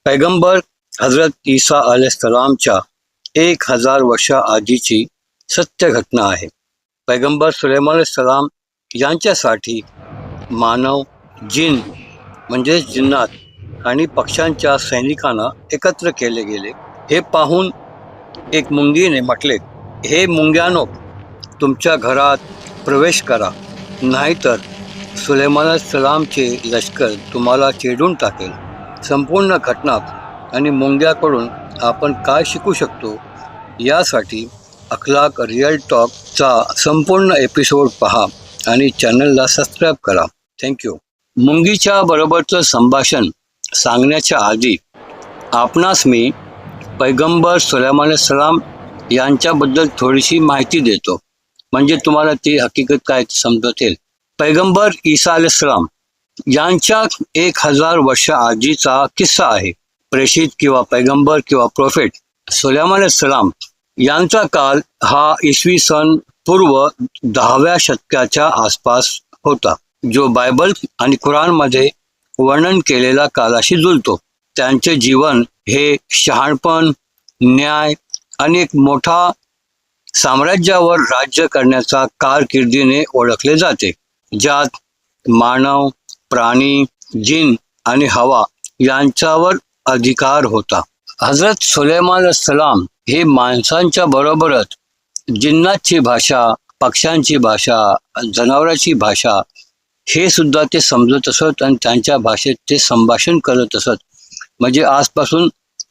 पैगंबर हजरत ईसा अलैहिस्सलामच्या 1000 वर्षा आधीची सत्य घटना आहे. पैगंबर सुलेमान अलैहिस्सलाम यांच्यासाठी मानव, जिन म्हणजे जिन्नात आणि पक्ष्यांच्या सैनिकांना एकत्र केले गेले. हे पाहून एक मुंगीने म्हटले, हे मुंग्यानो, तुमच्या घरात प्रवेश करा, नाहीतर सुलेमान अलैहिस्सलामचे लष्कर तुम्हाला चिरडून टाकेल. संपूर्ण घटना आणि मुंग्याकडून आपण काय शिकू शकतो यासाठी अखलाक रिअल टॉकचा संपूर्ण एपिसोड पहा आणि चॅनलला सबस्क्राईब करा. थँक्यू. मुंगीच्या बरोबरचं संभाषण सांगण्याच्या आधी आपणास मी पैगंबर सुलेमान अलैहिस्सलाम यांच्याबद्दल थोडीशी माहिती देतो, म्हणजे तुम्हाला ती हकीकत काय समजतील. पैगंबर ईसा अलैहिस्सलाम यांच्या 1000 वर्षा आधीचा किस्सा आहे. प्रेषित किंवा पैगंबर किंवा प्रोफेट सुलेमान अलैहिस्सलाम यांचा काल हा इसवी सन पूर्व 10व्या शतकाच्या आसपास होता, जो बायबल आणि कुराणमध्ये वर्णन केलेल्या कालाशी जुळतो. त्यांचे जीवन हे शहाणपण, न्याय आणि एक मोठा साम्राज्यावर राज्य करण्याचा कारकिर्दीने ओळखले जाते, ज्यात मानव, प्राणी, जिन आणि हवा यांच्यावर अधिकार होता. हजरत सुलेमान अलैहिस्सलाम हे माणसांच्या बरोबरच जिन्नातची भाषा, पक्ष्यांची भाषा, जनावरांची भाषा हे सुद्धा ते समजत असत आणि त्यांच्या भाषेत ते संभाषण करत असत. म्हणजे आजपासून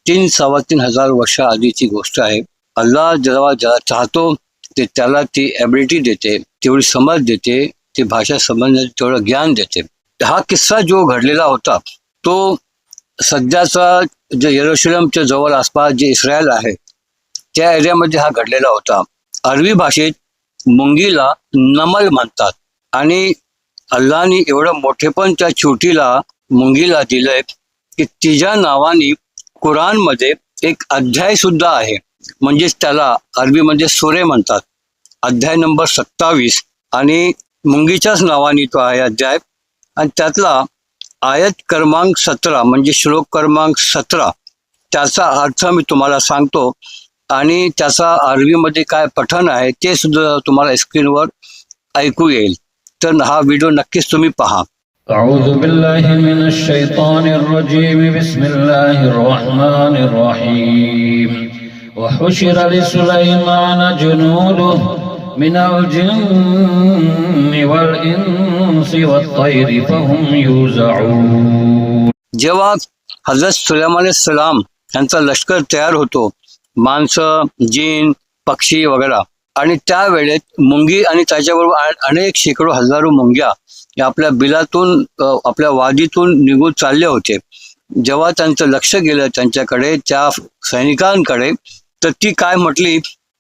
3-3,500 वर्षा आधीची गोष्ट आहे. अल्लाह जेव्हा ज्याला चाहतो ते त्याला ती ॲबिलिटी देते, तेवढी समज देते, ती भाषा समजण्याचं तेवढं ज्ञान देते. हा किस्सा जो घडलेला होता तो सध्याचा जे यरुशलेमच्या जवळ आसपास जे इस्रायल आहे त्या एरियामध्ये हा घडलेला होता. अरबी भाषेत मुंगीला नमल म्हणतात आणि अल्लाहने एवढं मोठेपण त्या छोटीला मुंगीला दिलंय की तिच्या नावाने कुराणमध्ये एक अध्याय सुद्धा आहे, म्हणजेच त्याला अरबीमध्ये सूरे म्हणतात. अध्याय नंबर 27 आणि मुंगीच्याच नावाने तो आहे अध्याय, आणि त्यातला आयत क्रमांक 17 म्हणजे श्लोक क्रमांक 17 त्याचा अर्थ मी तुम्हाला सांगतो आणि त्याचा अरबीमध्ये काय पठण आहे ते सुद्धा तुम्हाला स्क्रीनवर ऐकू येईल. तर हा व्हिडिओ नक्कीच तुम्ही पहा. أعوذ بالله من الشيطان الرجيم بسم الله الرحمن الرحيم وحشر لسليمان جنوده من الجن والإنس والطير فهم يوزعون. जेव्हा हजरत सुलेमान अलैहिस्सलाम यांचा लष्कर तयार होतो, माणसं, जिन, पक्षी वगैरे, आणि त्यावेळेत मुंगी आणि त्याच्याबरोबर अनेक शेकडो हजारो मुंग्या या आपल्या बिलातून आपल्या वादीतून निघून चालले होते. जेव्हा त्यांचं लक्ष गेलं त्यांच्याकडे, त्या सैनिकांकडे, तर ती काय म्हटली,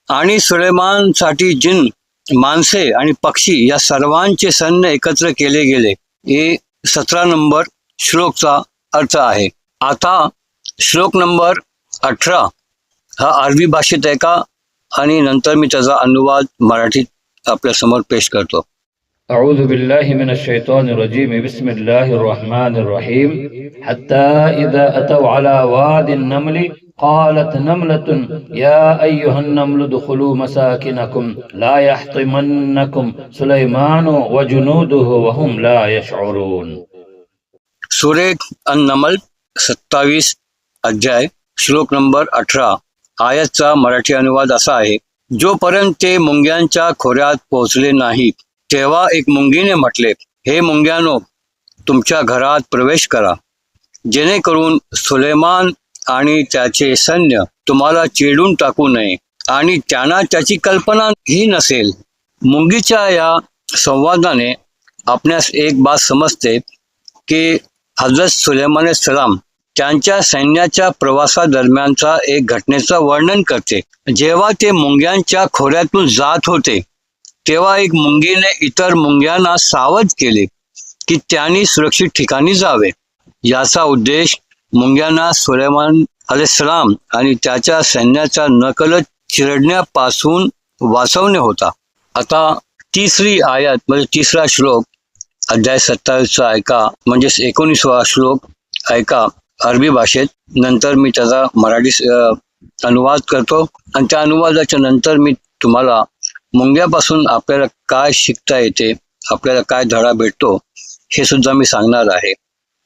आणि सुलेमानसाठी जिन, माणसे आणि पक्षी या सर्वांचे सैन्य एकत्र केले गेले. हे 17 नंबर श्लोकचा अर्थ आहे. आता श्लोक नंबर 18 हा अरबी भाषेत आहे का, आणि नंतर मी त्याचा अनुवाद मराठीत आपल्या समोर पेश करतो. أعوذ بالله من الشيطان الرجيم بسم الله الرحمن الرحيم حتى إذا أتوا على واد النمل قالت نملة يا أيها النمل ادخلوا مساكنكم لا يحطمنكم سليمان وجنوده وهم لا يشعرون. सूरे अन-नमल 27 अध्याय श्लोक नंबर 18 आयतचा मराठी अनुवाद असा आहे. जोपर्यंत ते मुंग्यांच्या खोऱ्यात पोहोचले नाहीत तेव्हा एक मुंगीने म्हटले, हे मुंग्यानो, तुमच्या घरात प्रवेश करा, जेणेकरून सुलेमान आणि त्याचे सैन्य तुम्हाला चिरडून टाकू नये आणि त्यांना त्याची कल्पना ही नसेल. मुंगीच्या या संवादाने आपणास एक बात समजते की हजरत सुलेमान अलैहिस्सलाम त्यांच्या सैन्याच्या प्रवासादरम्यानचा एक घटनेचं वर्णन करते. जेव्हा ते मुंग्यांच्या खोऱ्यातून जात होते तेव्हा एक मुंगीने इतर मुंग्यांना सावध केले की त्यांनी सुरक्षित ठिकाणी जावे. याचा उद्देश मुंग्यांना सुलेमान अलैहिस्सलाम आणि त्याच्या सैन्याच्या नकलत चिरडण्यापासून वाचवणे होता. आता तिसरी आयत म्हणजे तिसरा श्लोक अध्याय 27चा ऐका, म्हणजेच 19वा श्लोक ऐका. अरबी भाषेत. नंतर मी त्याचा मराठी अनुवाद करतो आणि त्या अनुवादाच्या नंतर मी तुम्हाला मुंग्यापासून आपल्याला काय शिकता येते, आपल्याला काय धडा भेटतो हे सुद्धा मी सांगणार आहे.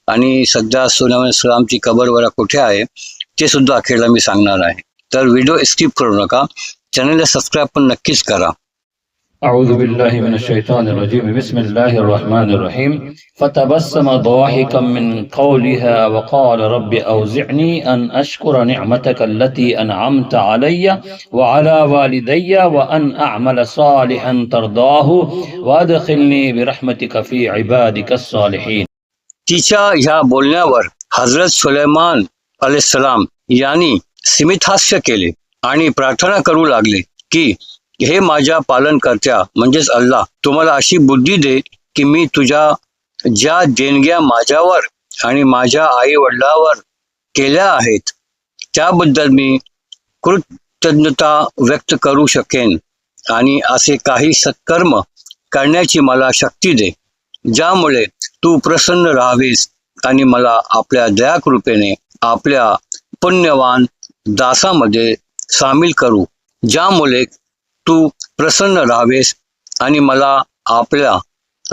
आणि सध्या सुलेमान सलामची कबरवरा कुठे आहे ते सुद्धा अखेरला मी सांगणार आहे. तर व्हिडिओ स्किप करू नका, चॅनलला सबस्क्राईब पण नक्कीच करा. أعوذ بالله من الشيطان الرجيم بسم الله الرحمن الرحيم فتبسم ضاحكا من قولها وقال رب أوزعني أن أشكر نعمتك التي أنعمت علي وعلى والدي وأن أعمل صالحا ترضاه وأدخلني برحمتك في عبادك الصالحين. तिच्या ह्या बोलण्यावर हजरत सुलेमान अलैहिस्सलाम यांनी स्मितहास्य केले आणि प्रार्थना करू लागले की हे माझ्या पालनकर्त्या म्हणजेच अल्लाह, तुम्हाला अशी बुद्धी दे की मी तुझ्या ज्या देणग्या माझ्यावर आणि माझ्या आई वडिलांवर केल्या आहेत त्याबद्दल मी कृतज्ञता व्यक्त करू शकेन आणि असे काही सत्कर्म करण्याची मला शक्ती दे ज्यामुळे तू प्रसन्न राहावीस आणि मला आपल्या दयाकृपेने आपल्या पुण्यवान दासामध्ये सामील करू. ज्यामुळे तू प्रसन्न राहावेस आणि मला आपल्या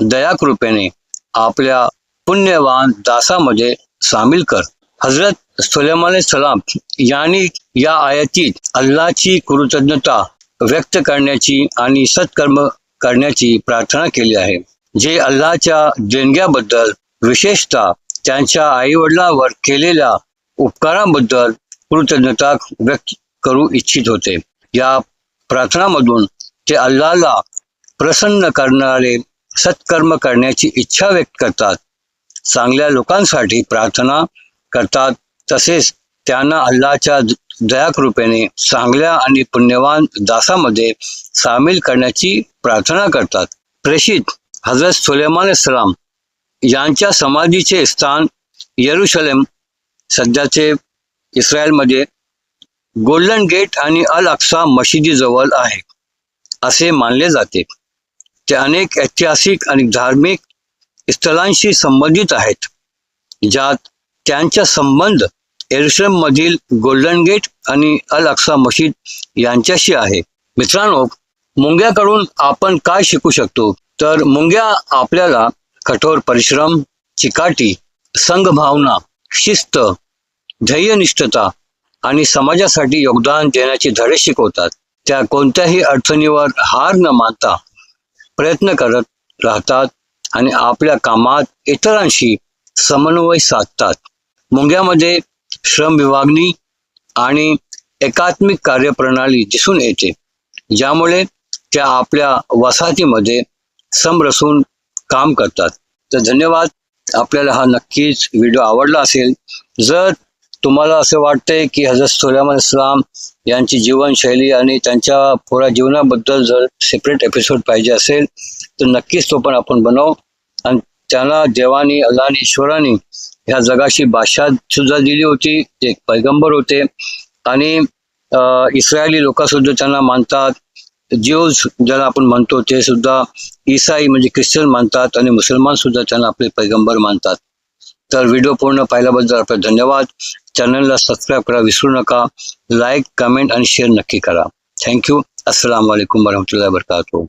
दयाकृपेने आपल्या पुण्यवान दासामध्ये सामील कर. हजरत सुलेमान सलाम यांनी या आयतीत अल्लाची कृतज्ञता व्यक्त करण्याची आणि सत्कर्म करण्याची प्रार्थना केली आहे, जे अल्लाच्या देणग्याबद्दल विशेषतः त्यांच्या आईवडिलांवर केलेल्या उपकारांबद्दल कृतज्ञता व्यक्त करू इच्छित होते. या प्रार्थनामधून ते अल्लाहला प्रसन्न करणारे सत्कर्म करण्याची इच्छा व्यक्त करतात, चांगल्या लोकांसाठी प्रार्थना करतात, तसेच त्यांना अल्लाच्या दयाकृपेने चांगल्या आणि पुण्यवान दासामध्ये सामील करण्याची प्रार्थना करतात. प्रेषित हजरत सुलेमान सलाम यांच्या समाधीचे स्थान येरुशलेम सध्याचे इस्रायलमध्ये गोल्डन गेट आणि अल अक्सा मशिदीजवळ आहे असे मानले जाते. ते अनेक ऐतिहासिक आणि धार्मिक स्थळांशी संबंधित आहेत, ज्यात त्यांचा संबंध येरुशलेम मधील गोल्डन गेट आणि अल अक्सा मशीद यांच्याशी आहे. मित्रांनो, मुंग्याकडून आपण काय शिकू शकतो? तर मुंग्या आपल्याला कठोर परिश्रम, चिकाटी, संघभावना, शिस्त, ध्येयनिष्ठता आणि समाजासाठी योगदान देण्याचे धडे शिकवतात. त्या कोणत्याही अडचणीवर हार न मानता प्रयत्न करत राहतात आणि आपल्या कामात इतरांशी समन्वय साधतात. मुंग्यामध्ये श्रम विभागणी आणि एकात्मिक कार्यप्रणाली दिसून येते, ज्यामुळे त्या आपल्या वसाहतीमध्ये समरसून काम करतात. तर धन्यवाद. आपल्याला हा नक्कीच व्हिडिओ आवडला असेल. जर तुम्हाला असं वाटतंय की हजरत सुलेमान सलाम यांची जीवनशैली आणि त्यांच्या पुऱ्या जीवनाबद्दल जर सेपरेट एपिसोड पाहिजे असेल तर नक्कीच तो पण आपण बनवू. आणि त्यांना देवानी, अल्लाने, ईश्वराने ह्या जगाशी भाषा सुद्धा दिली होती. ते एक पैगंबर होते आणि इस्रायली लोक सुद्धा त्यांना मानतात. ज्यूज ज्याला आपण म्हणतो ते सुद्धा ईसाई म्हणजे ख्रिश्चन मानतात आणि मुसलमान सुद्धा त्यांना आपले पैगंबर मानतात. तर व्हिडिओ पूर्ण पाहिल्याबद्दल आपले धन्यवाद. चॅनलला सबस्क्राईब करा विसरू नका. लाईक, कमेंट आणि शेअर नक्की करा. थँक्यू. अस्सलाम वालेकुम वरहमतुल्लाहि वबरकातुहू.